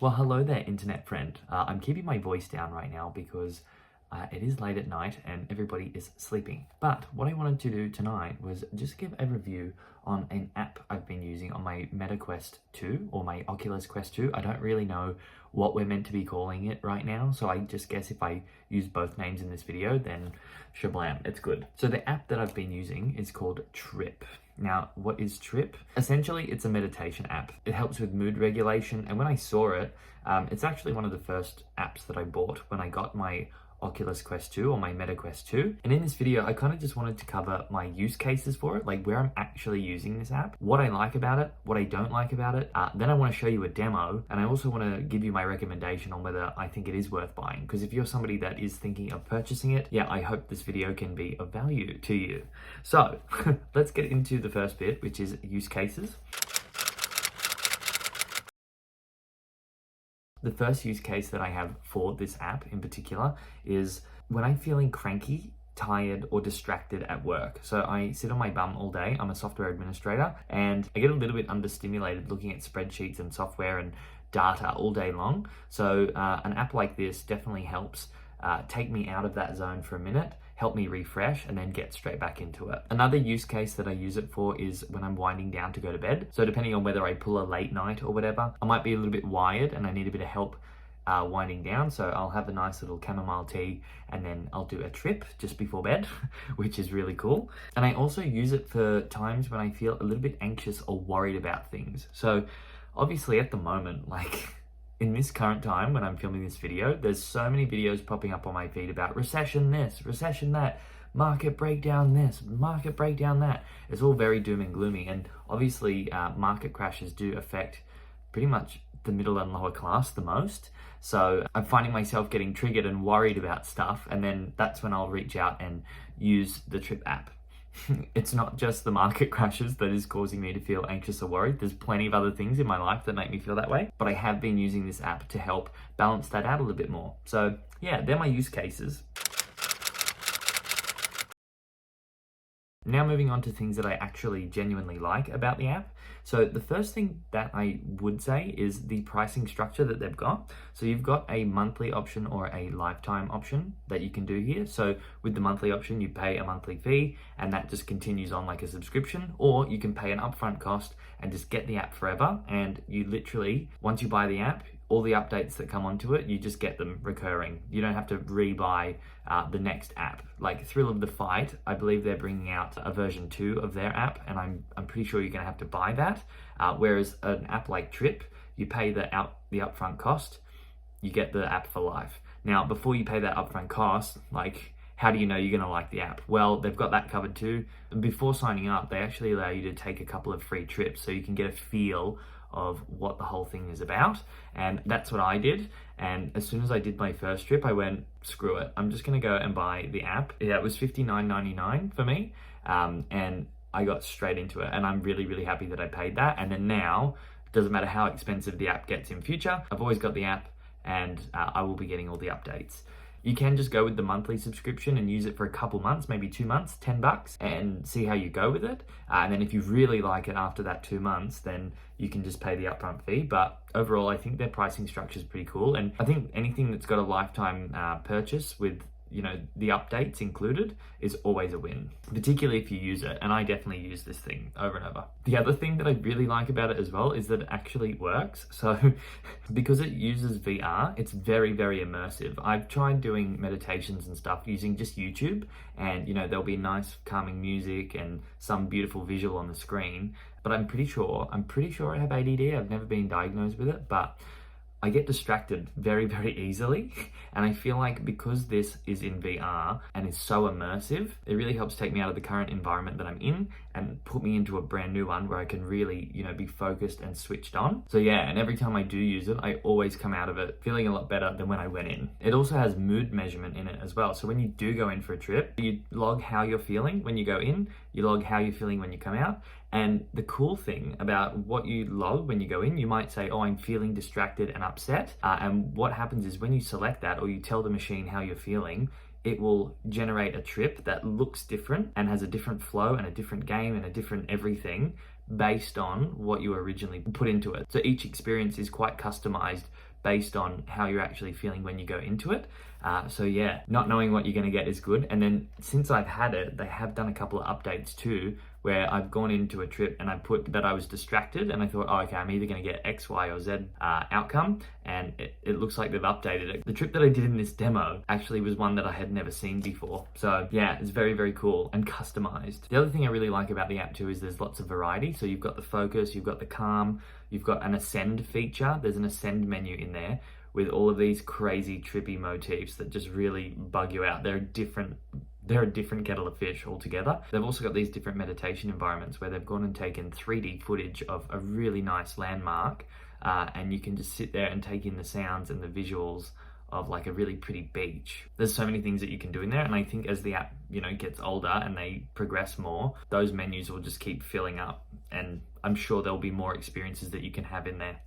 Well, hello there, internet friend. I'm keeping my voice down right now because it is late at night and everybody is sleeping. But what I wanted to do tonight was just give a review on an app I've been using on my Meta Quest 2 or my Oculus Quest 2. I don't really know what we're meant to be calling it right now, so I just guess if I use both names in this video, then shablam, it's good. So the app that I've been using is called Tripp. Now, what is Tripp? Essentially, it's a meditation app. It helps with mood regulation, and when I saw it, it's actually one of the first apps that I bought when I got my Oculus Quest 2 or my Meta Quest 2. And in this video, I kind of just wanted to cover my use cases for it, like where I'm actually using this app, what I like about it, what I don't like about it. Then I want to show you a demo, and I also want to give you my recommendation on whether I think it is worth buying. Because if you're somebody that is thinking of purchasing it, yeah, I hope this video can be of value to you. So let's get into the first bit, which is use cases. The first use case that I have for this app in particular is when I'm feeling cranky, tired, or distracted at work. So I sit on my bum all day. I'm a software administrator and I get a little bit understimulated looking at spreadsheets and software and data all day long. So an app like this definitely helps take me out of that zone for a minute, help me refresh, and then get straight back into it. Another use case that I use it for is when I'm winding down to go to bed. So depending on whether I pull a late night or whatever, I might be a little bit wired and I need a bit of help winding down. So I'll have a nice little chamomile tea and then I'll do a trip just before bed, which is really cool. And I also use it for times when I feel a little bit anxious or worried about things. So obviously at the moment, like in this current time when I'm filming this video, there's so many videos popping up on my feed about recession this, recession that, market breakdown this, market breakdown that. It's all very doom and gloomy. And obviously market crashes do affect pretty much the middle and lower class the most. So I'm finding myself getting triggered and worried about stuff. And then that's when I'll reach out and use the Tripp app. It's not just the market crashes that is causing me to feel anxious or worried. There's plenty of other things in my life that make me feel that way, but I have been using this app to help balance that out a little bit more. So yeah, they're my use cases. Now moving on to things that I actually genuinely like about the app. So the first thing that I would say is the pricing structure that they've got. So you've got a monthly option or a lifetime option that you can do here. So with the monthly option, you pay a monthly fee and that just continues on like a subscription, or you can pay an upfront cost and just get the app forever. And you literally, once you buy the app, all the updates that come onto it, you just get them recurring. You don't have to re-buy the next app. Like Thrill of the Fight, I believe they're bringing out a version 2 of their app, and I'm pretty sure you're gonna have to buy that. Whereas an app like Tripp, you pay the upfront cost, you get the app for life. Now, before you pay that upfront cost, like, how do you know you're gonna like the app? Well, they've got that covered too. Before signing up, they actually allow you to take a couple of free trips so you can get a feel of what the whole thing is about. And that's what I did. And as soon as I did my first trip, I went, screw it, I'm just gonna go and buy the app. Yeah, it was $59.99 for me. And I got straight into it. And I'm really, really happy that I paid that. And then now, it doesn't matter how expensive the app gets in future, I've always got the app and I will be getting all the updates. You can just go with the monthly subscription and use it for a couple months, maybe 2 months, $10, and see how you go with it. And then if you really like it after that 2 months, then you can just pay the upfront fee. But overall, I think their pricing structure is pretty cool. And I think anything that's got a lifetime purchase with, you know, the updates included is always a win, particularly if you use it. And I definitely use this thing over and over. The other thing that I really like about it as well is that it actually works. So because it uses VR, it's very, very immersive. I've tried doing meditations and stuff using just YouTube, and you know, there'll be nice calming music and some beautiful visual on the screen, but I'm pretty sure I have ADD. I've never been diagnosed with it, but I get distracted very, very easily. And I feel like because this is in VR and is so immersive, it really helps take me out of the current environment that I'm in and put me into a brand new one where I can really, you know, be focused and switched on. So yeah, and every time I do use it, I always come out of it feeling a lot better than when I went in. It also has mood measurement in it as well. So when you do go in for a trip, you log how you're feeling when you go in, you log how you're feeling when you come out. And the cool thing about what you log when you go in, you might say, oh, I'm feeling distracted and upset. And what happens is when you select that or you tell the machine how you're feeling, it will generate a trip that looks different and has a different flow and a different game and a different everything based on what you originally put into it. So each experience is quite customized based on how you're actually feeling when you go into it. So yeah, not knowing what you're going to get is good. And then since I've had it, they have done a couple of updates too, where I've gone into a trip and I put that I was distracted and I thought, oh, okay, I'm either going to get X, Y, or Z outcome, and it looks like they've updated it. The trip that I did in this demo actually was one that I had never seen before. So yeah, it's very, very cool and customized. The other thing I really like about the app too is there's lots of variety. So you've got the focus, you've got the calm, you've got an ascend feature. There's an ascend menu in there with all of these crazy trippy motifs that just really bug you out. They're a different kettle of fish altogether. They've also got these different meditation environments where they've gone and taken 3D footage of a really nice landmark, and you can just sit there and take in the sounds and the visuals of like a really pretty beach. There's so many things that you can do in there, and I think as the app, gets older and they progress more, those menus will just keep filling up, and I'm sure there'll be more experiences that you can have in there.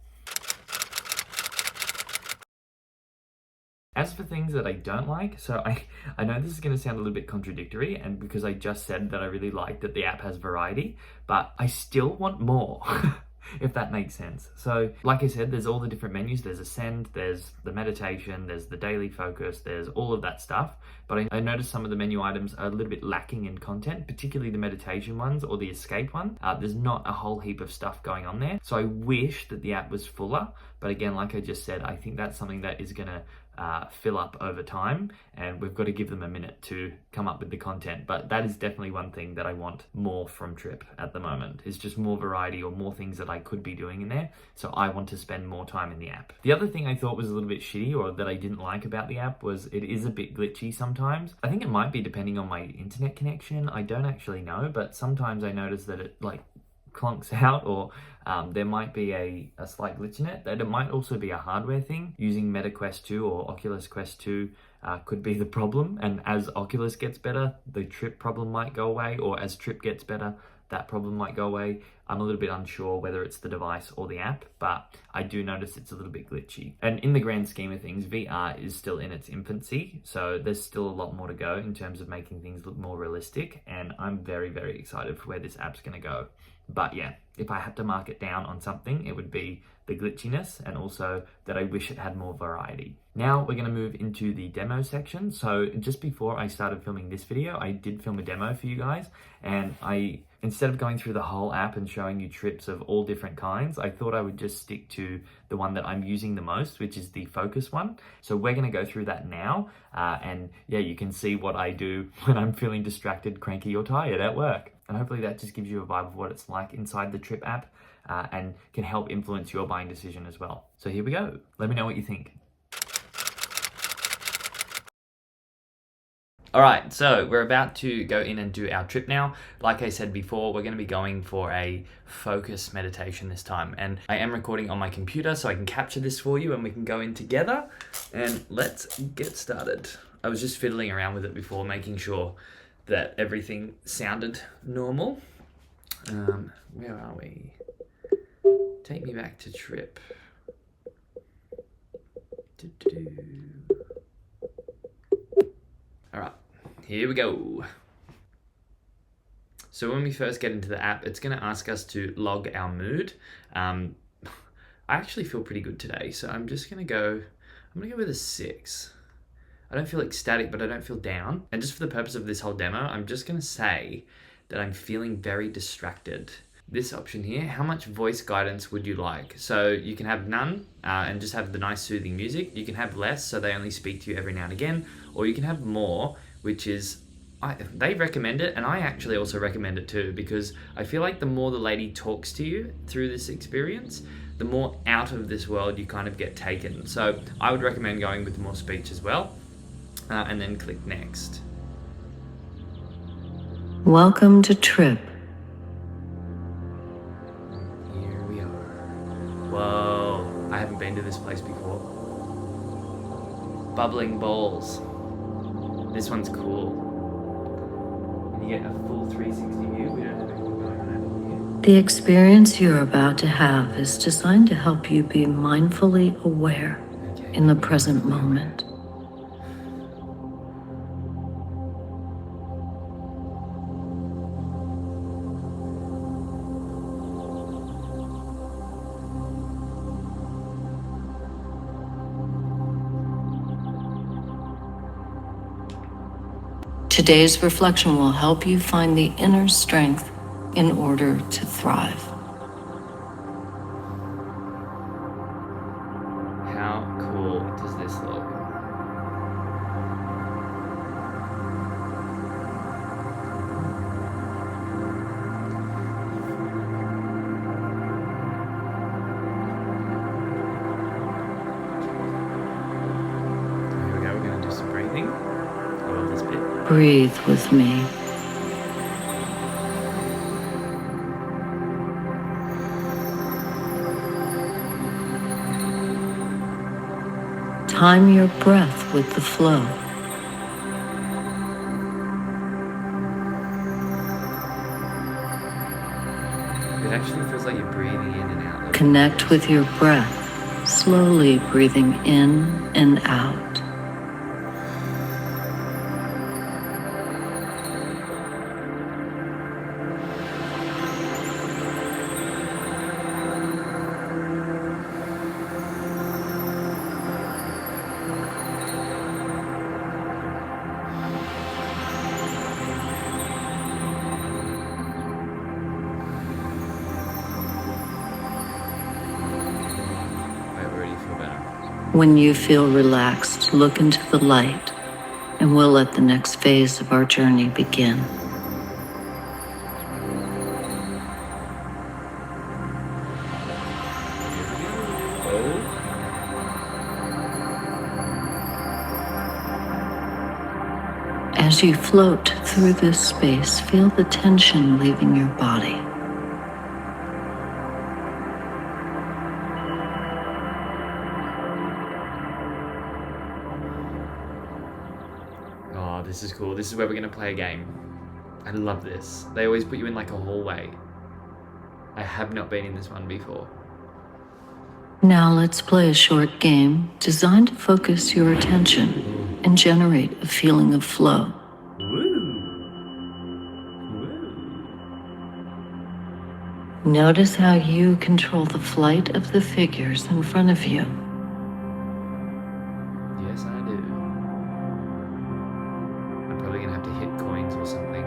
As for things that I don't like, so I know this is going to sound a little bit contradictory, and because I just said that I really like that the app has variety, but I still want more, if that makes sense. So like I said, there's all the different menus. There's Ascend, there's the meditation, there's the daily focus, there's all of that stuff. But I noticed some of the menu items are a little bit lacking in content, particularly the meditation ones or the escape one. There's not a whole heap of stuff going on there. So I wish that the app was fuller. But again, like I just said, I think that's something that is going to fill up over time, and we've got to give them a minute to come up with the content. But that is definitely one thing that I want more from Tripp at the moment, is just more variety or more things that I could be doing in there. So I want to spend more time in the app. The other thing I thought was a little bit shitty, or that I didn't like about the app, was it is a bit glitchy sometimes. I think it might be depending on my internet connection. I don't actually know, but sometimes I notice that it clunks out, or there might be a slight glitch in it. That it might also be a hardware thing. Using Meta Quest 2 or Oculus Quest 2 could be the problem, and as Oculus gets better, the Tripp problem might go away, or as Tripp gets better, that problem might go away. I'm a little bit unsure whether it's the device or the app, but I do notice it's a little bit glitchy. And in the grand scheme of things, VR is still in its infancy, so there's still a lot more to go in terms of making things look more realistic, and I'm very, very excited for where this app's gonna go. But yeah, if I had to mark it down on something, it would be the glitchiness, and also that I wish it had more variety. Now we're going to move into the demo section. So just before I started filming this video, I did film a demo for you guys, and instead of going through the whole app and showing you trips of all different kinds, I thought I would just stick to the one that I'm using the most, which is the focus one. So we're going to go through that now, and yeah, you can see what I do when I'm feeling distracted, cranky, or tired at work. And hopefully that just gives you a vibe of what it's like inside the Tripp app, and can help influence your buying decision as well. So here we go. Let me know what you think. All right, so we're about to go in and do our trip now. Like I said before, we're going to be going for a focus meditation this time. And I am recording on my computer so I can capture this for you, and we can go in together. And let's get started. I was just fiddling around with it before, making sure that everything sounded normal. Where are we? Take me back to Tripp. All right, here we go. So when we first get into the app, it's going to ask us to log our mood. I actually feel pretty good today, so I'm going to go with a 6. I don't feel ecstatic, but I don't feel down. And just for the purpose of this whole demo, I'm just going to say that I'm feeling very distracted. This option here, how much voice guidance would you like? So you can have none and just have the nice soothing music. You can have less, so they only speak to you every now and again. Or you can have more, which is, they recommend it, and I actually also recommend it too, because I feel like the more the lady talks to you through this experience, the more out of this world you kind of get taken. So I would recommend going with more speech as well. And then click next. Welcome to Tripp. Here we are. Whoa, I haven't been to this place before. Bubbling balls. This one's cool. And you get a full 360 view. We don't have anything going on over here. The experience you're about to have is designed to help you be mindfully aware in the present moment. Today's reflection will help you find the inner strength in order to thrive. How cool does this look? Here we go, we're going to do some breathing. I love this bit. Breathe with me. Time your breath with the flow. It actually feels like you're breathing in and out. Connect with your breath, slowly breathing in and out. When you feel relaxed, look into the light, and we'll let the next phase of our journey begin. As you float through this space, feel the tension leaving your body. This is cool. This is where we're going to play a game. I love this. They always put you in like a hallway. I have not been in this one before. Now let's play a short game designed to focus your attention and generate a feeling of flow. Notice how you control the flight of the figures in front of you. Yes, I do. I'm probably going to have to hit coins or something.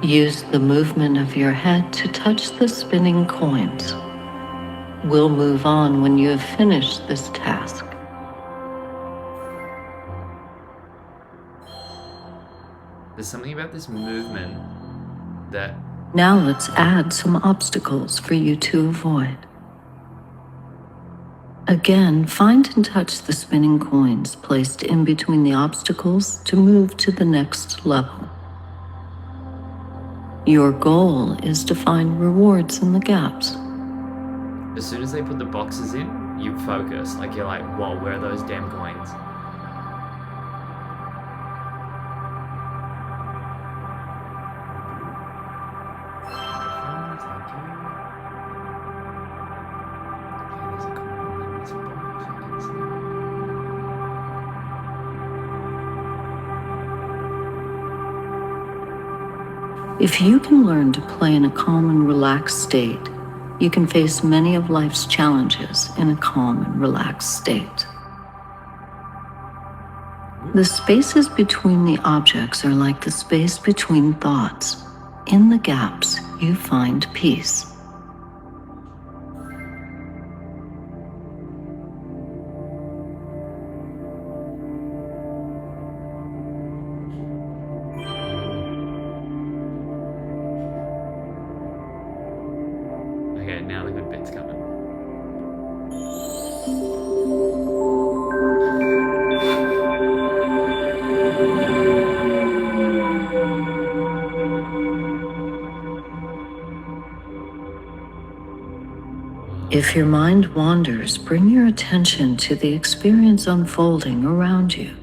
Use the movement of your head to touch the spinning coins. We'll move on when you have finished this task. There's something about this movement that... Now let's add some obstacles for you to avoid. Again, find and touch the spinning coins placed in between the obstacles to move to the next level. Your goal is to find rewards in the gaps. As soon as they put the boxes in, you focus. Like you're like, whoa, where are those damn coins? If you can learn to play in a calm and relaxed state, you can face many of life's challenges in a calm and relaxed state. The spaces between the objects are like the space between thoughts. In the gaps, you find peace. Okay, now the good bit's coming. If your mind wanders, bring your attention to the experience unfolding around you.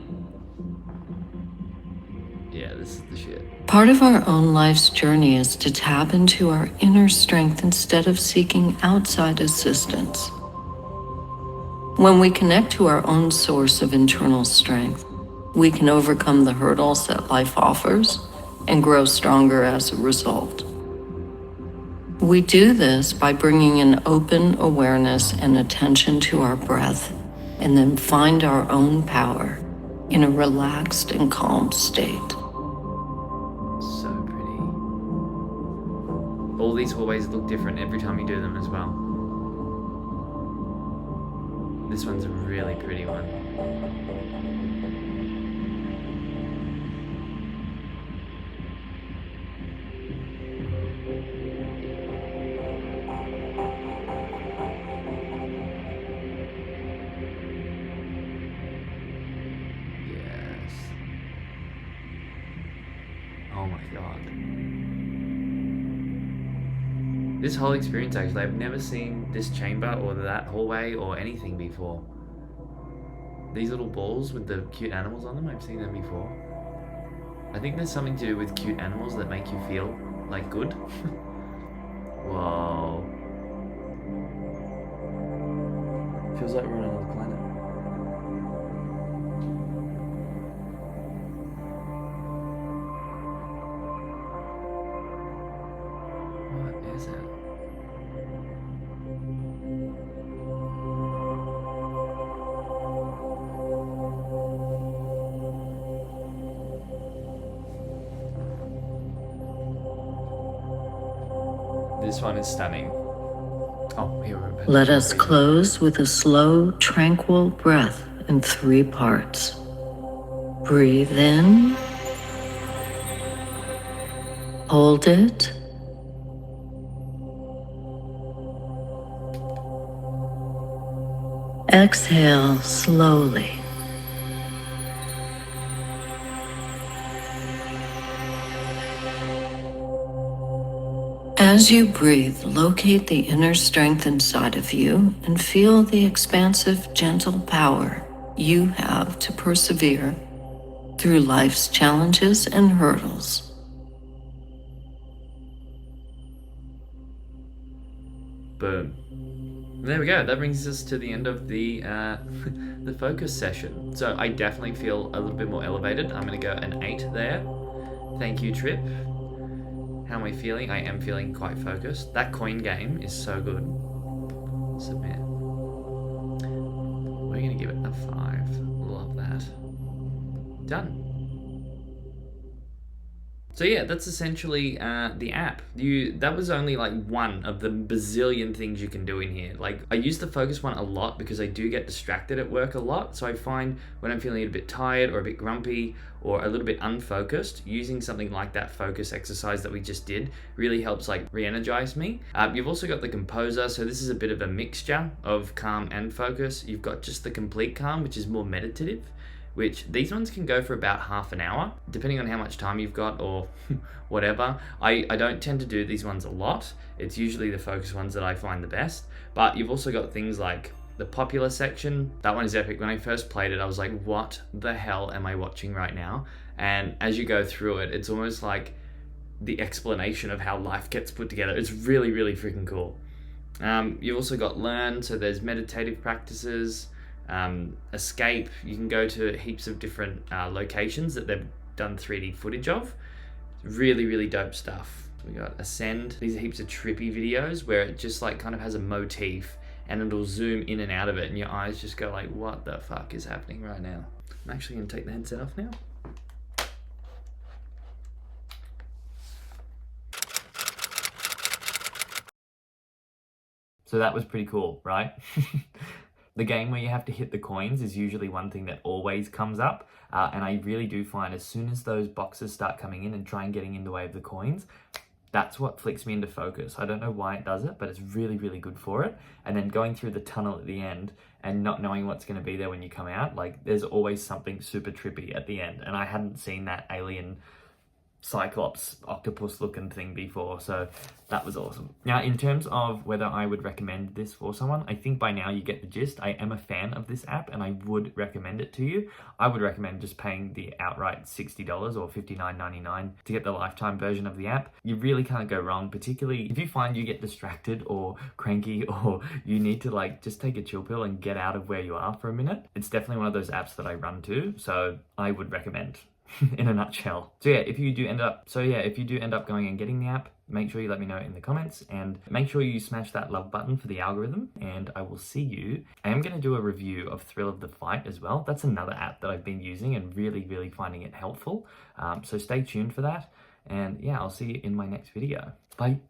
Yeah, this is the shit. Part of our own life's journey is to tap into our inner strength instead of seeking outside assistance. When we connect to our own source of internal strength, we can overcome the hurdles that life offers and grow stronger as a result. We do this by bringing an open awareness and attention to our breath, and then find our own power in a relaxed and calm state. these hallways look different every time you do them as well. This one's a really pretty one. Yes. Oh my god. This whole experience, actually, I've never seen this chamber or that hallway or anything before. These little balls with the cute animals on them, I've seen them before. I think there's something to do with cute animals that make you feel, like, good. Whoa. Feels like we're on another planet. What is it? This one is stunning. Oh, here we're back. Let us close with a slow, tranquil breath in 3 parts. Breathe in. Hold it. Exhale slowly. As you breathe, locate the inner strength inside of you and feel the expansive, gentle power you have to persevere through life's challenges and hurdles. Boom. There we go. That brings us to the end of the the focus session. So I definitely feel a little bit more elevated. I'm going to go an 8 there. Thank you, Tripp. How am I feeling? I am feeling quite focused. That coin game is so good. Submit. We're going to give it a 5. Love that. Done. So yeah, that's essentially the app. That was only like one of the bazillion things you can do in here. Like, I use the focus one a lot because I do get distracted at work a lot. So I find when I'm feeling a bit tired or a bit grumpy or a little bit unfocused, using something like that focus exercise that we just did really helps like re-energize me. You've also got the composer. So this is a bit of a mixture of calm and focus. You've got just the complete calm, which is more meditative, which these ones can go for about half an hour, depending on how much time you've got or whatever. I don't tend to do these ones a lot. It's usually the focus ones that I find the best. But you've also got things like the popular section. That one is epic. When I first played it, I was like, what the hell am I watching right now? And as you go through it, it's almost like the explanation of how life gets put together. It's really, really freaking cool. You've also got learn, so there's meditative practices, escape. You can go to heaps of different locations that they've done 3D footage of. Really, really dope stuff. We got ascend. These are heaps of trippy videos where it just like kind of has a motif and it'll zoom in and out of it and your eyes just go like, what the fuck is happening right now? I'm actually gonna take the headset off now. So that was pretty cool, right? The game where you have to hit the coins is usually one thing that always comes up. And I really do find as soon as those boxes start coming in and try and getting in the way of the coins, that's what flicks me into focus. I don't know why it does it, but it's really, really good for it. And then going through the tunnel at the end and not knowing what's going to be there when you come out, like there's always something super trippy at the end. And I hadn't seen that alien Cyclops octopus looking thing before, so that was awesome. Now, in terms of whether I would recommend this for someone, I think by now you get the gist. I am a fan of this app and I would recommend it to you. I would recommend just paying the outright $60 or $59.99 to get the lifetime version of the app. You really can't go wrong, particularly if you find you get distracted or cranky or you need to like just take a chill pill and get out of where you are for a minute. It's definitely one of those apps that I run to, so I would recommend. In a nutshell. So yeah, if you do end up going and getting the app, make sure you let me know in the comments and make sure you smash that love button for the algorithm, and I will see you. I am going to do a review of Thrill of the Fight as well. That's another app that I've been using and really, really finding it helpful. So stay tuned for that. And yeah, I'll see you in my next video. Bye.